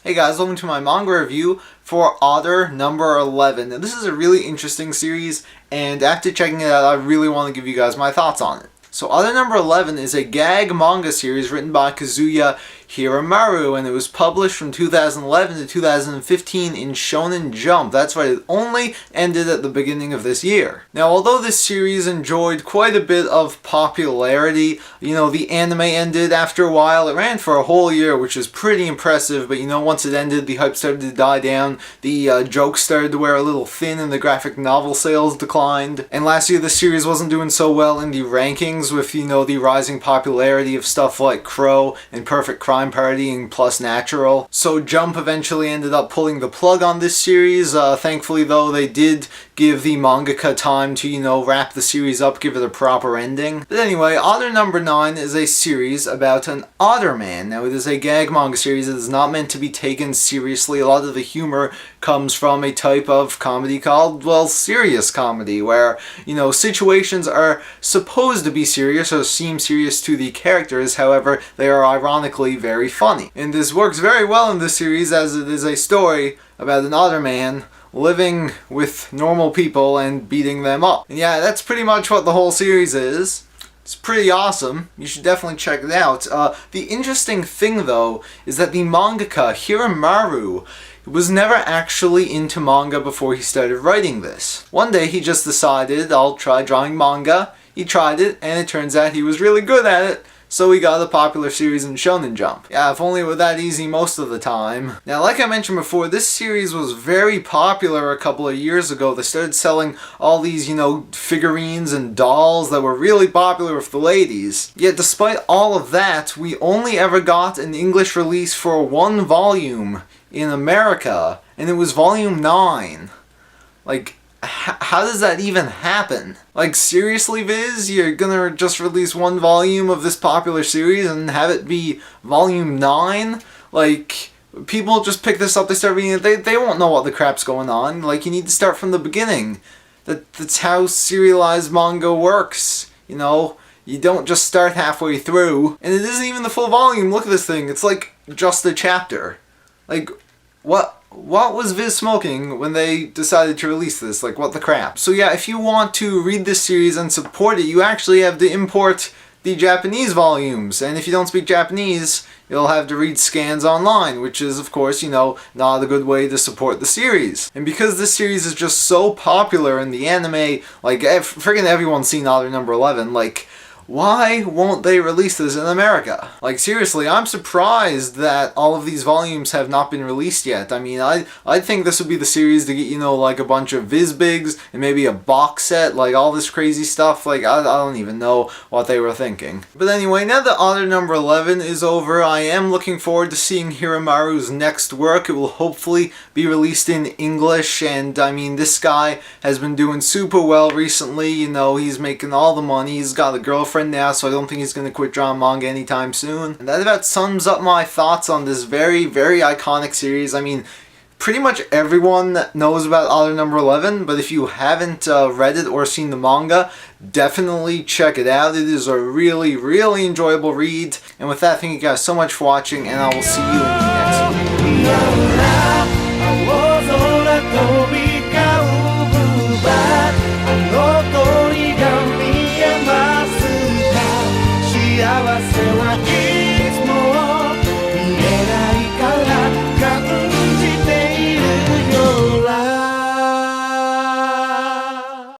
Hey guys, welcome to my manga review for Otter number 11. Now this is a really interesting series, and after checking it out, I really want to give you guys my thoughts on it. So Otter number 11 is a gag manga series written by Kazuya Hiramaru, and it was published from 2011 to 2015 in Shonen Jump. That's right, it only ended at the beginning of this year. Now, although this series enjoyed quite a bit of popularity, the anime ended after a while. It ran for a whole year, which is pretty impressive, but once it ended, the hype started to die down, the jokes started to wear a little thin, and the graphic novel sales declined. And last year, the series wasn't doing so well in the rankings with, the rising popularity of stuff like Crow and Perfect Crime Party plus Natural. So Jump eventually ended up pulling the plug on this series. Thankfully though, they did give the mangaka time to, wrap the series up, give it a proper ending. But anyway, Otter number 9 is a series about an otter man. Now it is a gag manga series. It is not meant to be taken seriously. A lot of the humor comes from a type of comedy called, serious comedy, where, situations are supposed to be serious or seem serious to the characters, however, they are ironically very funny. And this works very well in this series, as it is a story about an otter man living with normal people and beating them up. And yeah, that's pretty much what the whole series is. It's pretty awesome. You should definitely check it out. The interesting thing, though, is that the mangaka, Hiramaru, was never actually into manga before he started writing this. One day he just decided, I'll try drawing manga. He tried it, and it turns out he was really good at it. So we got a popular series in Shonen Jump. Yeah, if only it were that easy most of the time. Now, like I mentioned before, this series was very popular a couple of years ago. They started selling all these, figurines and dolls that were really popular with the ladies. Yet, despite all of that, we only ever got an English release for one volume in America, and it was volume 9. How does that even happen? Seriously, Viz? You're gonna just release one volume of this popular series and have it be volume 9? People just pick this up, they start reading it, they won't know what the crap's going on. You need to start from the beginning. That's how serialized manga works, You don't just start halfway through. And it isn't even the full volume, look at this thing, it's just a chapter. What was Viz smoking when they decided to release this? What the crap? So yeah, if you want to read this series and support it, you actually have to import the Japanese volumes. And if you don't speak Japanese, you'll have to read scans online, which is, of course, not a good way to support the series. And because this series is just so popular in the anime, friggin' everyone's seen Otter number 11, why won't they release this in America? Seriously, I'm surprised that all of these volumes have not been released yet. I mean, I think this would be the series to get, a bunch of Vizbigs and maybe a box set, all this crazy stuff. I don't even know what they were thinking. But anyway, now that Otter number 11 is over, I am looking forward to seeing Hiramaru's next work. It will hopefully be released in English, and I mean, this guy has been doing super well recently. He's making all the money. He's got a girlfriend now, so I don't think he's going to quit drawing manga anytime soon. And that about sums up my thoughts on this very, very iconic series. I mean, pretty much everyone knows about Otter number 11, but if you haven't read it or seen the manga, definitely check it out. It is a really, really enjoyable read. And with that, thank you guys so much for watching, and I will see you in the next one.